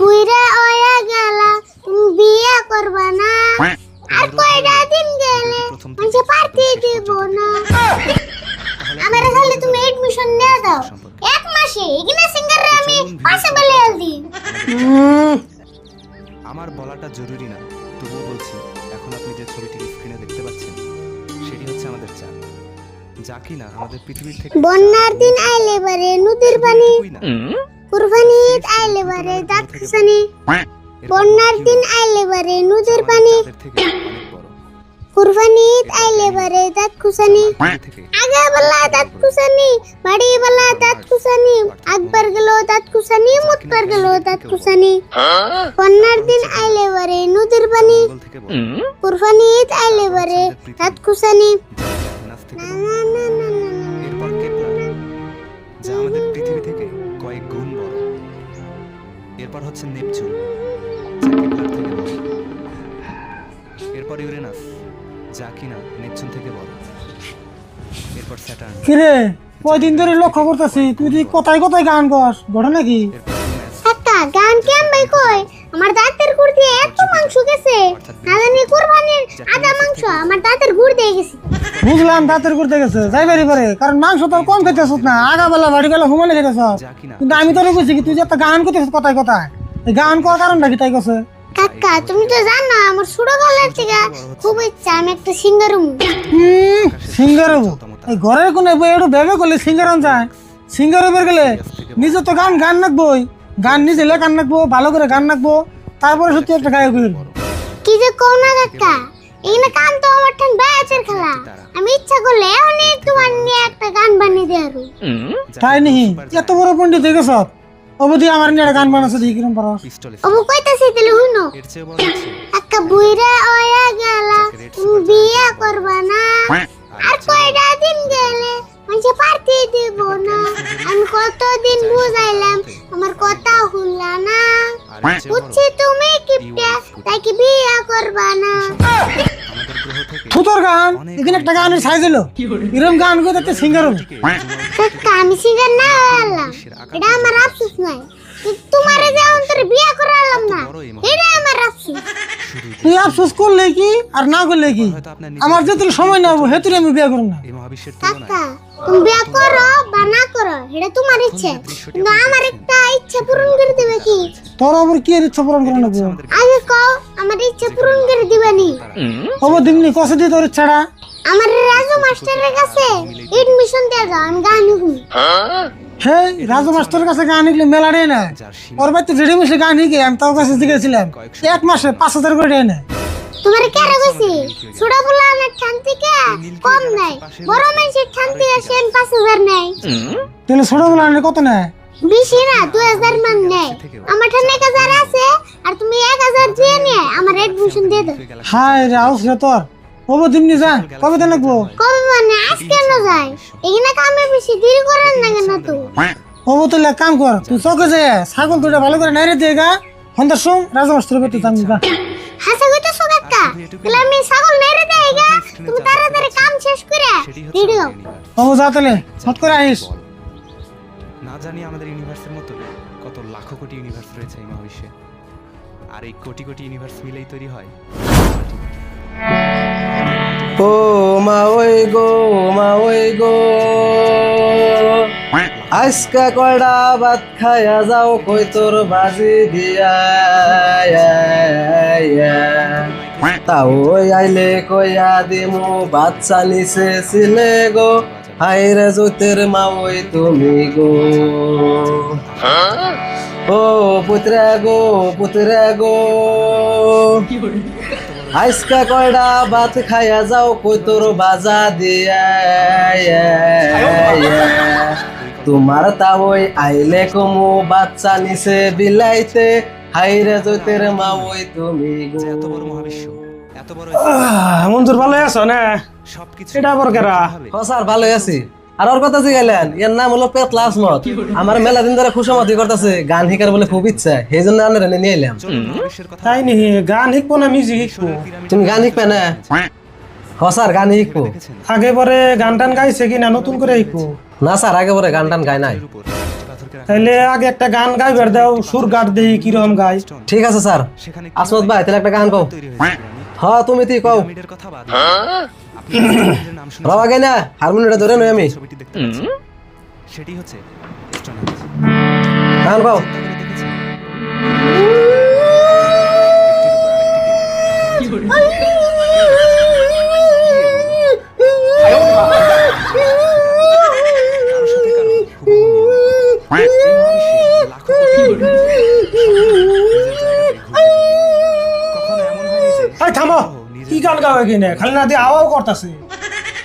বুইরা ওয়া গেলা তুমি বিয়ে করবা না আর কয়টা দিন গেলে মানে পার্টি দিব না আমার খালি তুমি এডমিশন নিয়ে দাও এক মাসে এখানে সিঙ্গারে আমি পাশে বলে দি আমার বলাটা জরুরি না তবুও বলছি এখন আপনি যে ছবিটি স্ক্রিনে দেখতে পাচ্ছেন সেটি হচ্ছে আমাদের চাঁদ যা কিনা আমাদের পৃথিবীর থেকে বন্যার দিন আইলে বারে নদীর পানি কুরবানি ঈদ আইলে বারে দাঁত খুসানি বন্যার দিন আইলে বারে নদীর পানি কুরবানি ঈদ আইলে বারে দাঁত খুসানি আগে বলা দাঁত খুসানি বাড়ি বলা দাঁত খুসানি আকবার গেল দাঁত খুসানি মুতবার গেল দাঁত খুসানি বন্যার দিন আইলে বারে নদীর পানি কুরবানি ঈদ আইলে বারে দাঁত খুসানি এরপর কেপলার যা আমাদের পৃথিবী থেকে কয়েক গুণ বড় এরপর হচ্ছে নেপচুন যা কেপলার থেকে বড় এরপর ইউরেনাস যা কিনা নেপচুন থেকে বড় এরপর স্যাটার্ন কিরে কয়দিন ধরে লক্ষ্য করতেছি তুই কোথায় কোথায় গান গাস ঘটনা কি কাকা গান কেন ভাই কই আমার দাঁতের গুড় দিয়ে এত মাংস গেছে না জানি কুরবানির আধা মাংস আমার দাঁতের গুড় দিয়ে গেছে বুঝলাম দাঁতের করতে গেছে যাইবারই পারে কারণ মাংস তো কম খেতেছ না আগাবেলা বাড়ি বেলা ঘুমালে খেতেছ কিন্তু আমি তোরে কইছি কি তুই যে একটা গান করতেছিস কোথায় কোথায় এই গান করার কারণটা কি তাই কছে কাকা তুমি তো জানো আমার ছোটবেলার থেকে খুব ইচ্ছা আমি একটা সিঙ্গার হবো সিঙ্গার হবো এই ঘরের কোনে একটু ভেবে করলে সিঙ্গার যায় সিঙ্গার হবার গেলে নিজে তো গান নাকবই গান নিজে লেখান নাকবো ভালো করে গান নাকবো তারপরে সত্যি একটা গায়ক হইব কি যে কও না কাকা এখানে গান তো আমার ঠান ব্যাচের খেলা আমি ইচ্ছা করলে অনেক তোমার নিয়ে একটা গান বানিয়ে দিয়ে আরো তাই নিহি এত বড় পণ্ডিত হয়ে গেছ অবধি আমার নিয়ে একটা গান বানাচ্ছে দেখি কিরম পারো অবু কইতাছি তাহলে হুনো একটা বুইরা ওয়া গেলা তুমি বিয়ে করবা না আর কয়টা দিন গেলে মানে পার্টি দিব না আমি কতদিন বুঝাইলাম আমার কথা শুনলা না বুঝছি তুমি কিপটা তাই কি বিয়ে করবা না ফুতর গান এখানে একটা গানের সাইজ হলো এরকম গান করে তো সিঙ্গার হলো কাকা আমি সিঙ্গার না হলাম এটা আমার আফসোস নাই তোমার যে অন্তরে বিয়ে করালাম না এটা আমার আফসোস তুই আফসোস করলে কি আর না করলে কি আমার যেতুল সময় না হবো হেতুরে আমি বিয়ে করব না কাকা তুমি বিয়ে করো বা না করো এটা তোমার ইচ্ছে কিন্তু আমার একটা ইচ্ছা পূরণ করে দেবে কি তোর আবার কি এর ইচ্ছা পূরণ করে নেবো আগে কও আমার ইচ্ছা পূরণ করে দিবানি খবর দিমনি কষে দিয়ে তোর ইচ্ছাটা আমার রাজু মাস্টারের কাছে এডমিশন দিয়ে দাও আমি গান শিখবো হে রাজু মাস্টারের কাছে গান শিখলে মেলা রে না ওর বাড়িতে রেডি মিশে গান শিখে আমি তোর কাছে শিখেছিলাম এক মাসে 5,000 করে দেয় না তোমার কেন কইছি ছোট পোলানের ঠান থেকে কম নাই বড় মানুষের ঠান থেকে সেন 5,000 নাই তাহলে ছোটবেলা কত নেয় বেশি না 2,000 মান নেয় আমার ঠান 1,000 আছে আর তুমি 1,000 দিয়ে নিয়ে আমার এডমিশন দিয়ে দাও হায় রে আউস রে তোর ওবো দিমনি যা কবে দেন লাগবো কবে মানে আজকে না যায় এখানে কামে বেশি দেরি করেন না কেন তো ওবো তো এক কাম কর তুই চকে যে ছাগল দুটো ভালো করে নাইরে দিয়ে গা হন্দার সঙ্গ রাজা মাস্টার বেটি জানি যা হাসা কইতা কাকা তাহলে আমি ছাগল নাইরে দেই গা তুমি তাড়াতাড়ি কাম শেষ করে রেডি হও ওবো যা তাহলে ছট করে আইস না জানি আমাদের ইউনিভার্সের মতো কত লাখো কোটি ইউনিভার্স রয়েছে এই মহাবিশ্বে আর এই কোটি কোটি ইউনিভার্স মিলেই তৈরি হয় ও মা ওই গো আজকা কয়টা ভাত খায়া যাও কই তোর বাজি দিয়া তাও আইলে কইয়া দিমু বাচ্চা নিছে ছিলে গো হাইরে জোতের মা ওই তুমি গো ও পুত্রা গো আজকা কয়টা ভাত খায়া যাও কই তোর বাজা দিয়া তোমার তাওই আইলে কমু বাচ্চা নিছে বিলাইতে হাইরে জোতের মা ওই তুমি গো এত বড় মহাবিশ্ব এত বড় মঞ্জুর ভালো আছো না সবকিছু এটা আবার কেরা স্যার ভালো আছি আর ওর কথা জিগাইলেন এর নাম হলো পেতলা আসমত আমার মেলা দিন ধরে খুশামতি করতেছে গান শিকার বলে খুব ইচ্ছা সেই জন্য আমরা নিয়ে এলাম তাই নি গান শিখবো না মিউজিক শিখবো তুমি গান শিখবে না স্যার গান শিখবো আগে পরে গান টান গাইছে কিনা নতুন করে শিখবো না স্যার আগে পরে গান টান গায় নাই তাহলে আগে একটা গান গাইবার দাও, সুর গাট দেই কিরকম গাই। ঠিক আছে স্যার। সেখানে আসমত ভাই তাহলে একটা গান কও। তৈরি হয়েছে পিরামিড। হ্যাঁ তুমি তুই কও। পিরামিডের কথা বাদ দিন। আপনি পিরামিডের নাম শুনেছেন? রাও আগে না, হারমোনিয়ামটা ধরে নই আমি। ছবিটি দেখতে পাচ্ছেন, সেটি হচ্ছে স্টোনহেঞ্জ। গান কও। চিন্তা করে দেখেছেন? একটির উপর আরেকটি কারোর সাথে কারো হুবহু মিল। এই মহাবিশ্বে লাখো কোটি গ্রহ নিজের জায়গাতে ঘুরতে থাকে। কখনো এমন হয়নি যে এই থামো, গ্রহ নিজের কি গান গাও কিনে খালি না দিয়ে আওয়াও করতেছে।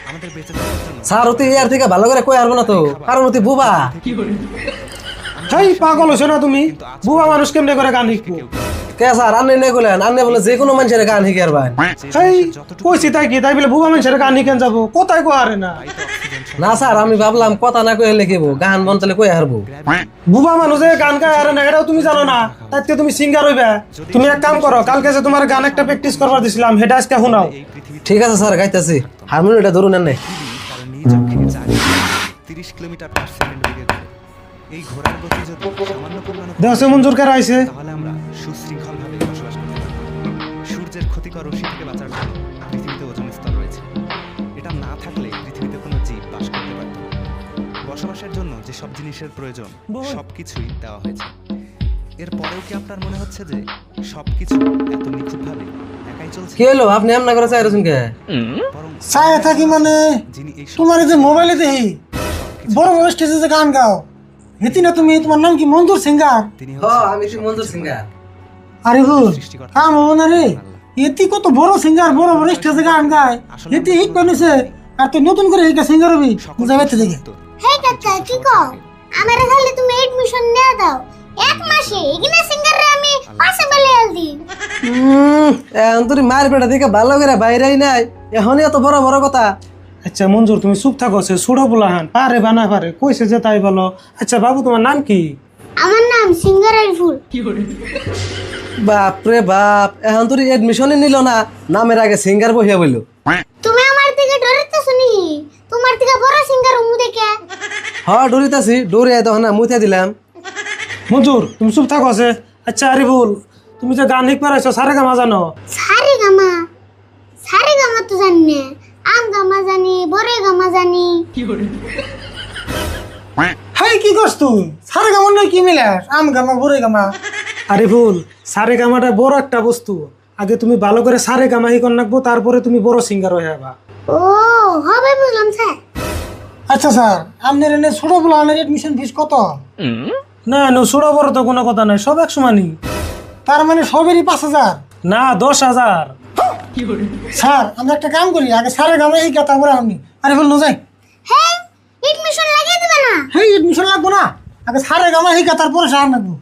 আমাদের বেঁচে থাকার জন্য স্যার অতি ইয়ার থেকে ভালো করে কই আরবো না তো, কারণ অতি বুবা। হেই পাগল হইছো না তুমি? বুবা মানুষ কেমনে করে গান শিখবো? কেউ কেউ কে স্যার আন্নে নে কইলেন, আন্নে বলে যে কোনো মানুষের গান শিখে আরবেন। যে হেই জিনিসের যতটুকু কইছি তাই কি, তাই বলে বুবা মানুষের গান শিখেন যাবো? কোথায় কো আরে না। তাই তো অক্সিজেন না স্যার আমি ভাবলাম কথা না কইলে লিখিব, গান বনতলে কই হারবো। বুবা মানুষে গান গায় আরে না, এটাও তুমি জানো না। তাইতে তুমি সিঙ্গার হইবে। তুমি এক কাম করো, কালকে যে তোমার গান একটা প্র্যাকটিস করবার দিছিলাম সেটা আজকে শোনাও। এই পৃথিবী ঠিক আছে স্যার গাইতেছি, হারমোনিয়ামটা ধরুন এনে। তার নিজ অক্ষে চারি 30 কিলোমিটার পার সেকেন্ড বেগে ঘোরে। এই ঘোড়ার গতি যদি সামান্য পরিমাণে কমে দেহসে মঞ্জুর কার আইছে। তাহলে আমরা সুশৃঙ্খলভাবে বসবাস করতে পারব। সূর্যের ক্ষতিকর রশ্মি থেকে বাঁচার জন্য পৃথিবীতে ওজোন স্তর রয়েছে। এটা না থাকলে পৃথিবীতে কোনো জীব বাস করতে পারত না। বসবাসের জন্য যে সব জিনিসের প্রয়োজন সবকিছুই দেওয়া হয়েছে। এরপরেও কি আপনার মনে হচ্ছে যে সবকিছু এত নিখুঁতভাবে একাই চলছে? কি হলো আপনি এমন করে চাই রসুন কে? বরং ছায়া থাকি মানে যিনি এই তোমার এই যে মোবাইলে দেখি বড় বড় স্টেজে যে গান গাও, হেতি না তুমি? তোমার নাম কি মঞ্জুর সিঙ্গার? তিনি হ আমি তো মঞ্জুর সিঙ্গার। আরে ভুল সৃষ্টিকর্তা। কাম হবো না রে। এতি কত বড় সিঙ্গার, বড় বড় স্টেজে গান গায়, এতি হিট বানিয়েছে। আর তুই নতুন করে এই সিঙ্গার হবি যাবে থেকে। হেই কাকা কি কও? আমারে খালি তুমি এডমিশন নিয়ে দাও, এক মাসে এগিনা সিঙ্গারে আমি পাশে বেলে আলদি। এখন তুই মার পেটা থেকে ভালো করে বাইরেই নাই, এখনই এত বড় বড় কথা। আচ্ছা মঞ্জুর তুমি চুপ থাকো, সে সুড়ো পোলাহান পারে বানা পারে কইছে যে তাই বলো। আচ্ছা বাবু তোমার নাম কি? আমার নাম সিঙ্গারের ফুল। বাপ রে বাপ, এখন তুই এডমিশনই নিল না, নামের আগে সিঙ্গার বহিয়া বললো। তুমি আমার থেকে ডরিতেছ নি? তোমার থেকে বড় সিঙ্গার উমু দেখে। হ ডরিতাছি, ডরিয়া তখন না মুথে দিলাম। মঞ্জুর তুমি চুপ থাকো সে। আচ্ছা আরিফুল তুমি যে গান শিখবার আইছো সারে গামা জানো? সারে গামা তো জানি না, আম গামা জানি, বরে গামা জানি। হাই কি করছ তুই? সারে গামা নয় কি মিলাস? আম গামা বরে গামা। আরিফুল সারে গামাটা বড় একটা বস্তু, আগে তুমি ভালো করে সারে গামা শিখন রাখবো, তারপরে তুমি বড় সিঙ্গার হয়ে যাবা। ও হবে বুঝলাম স্যার। আচ্ছা স্যার আপনার এনে ছোট পোলাহানের এডমিশন ফিস কত? না না ছোট বড় তো কোনো কথা নাই, সব এক সমানই। তার মানে সবেরই 5,000 না 10,000। স্যার আমরা একটা কাম করি, আগে সারে গামা শিখা তারপরে আপনি। আরিফুল নো যাই। হ্যাঁ এডমিশন লাগিয়ে দিবে না? হেই এডমিশন লাগবো না, আগে সারে গামা শিখা তারপরে সার লাগবো।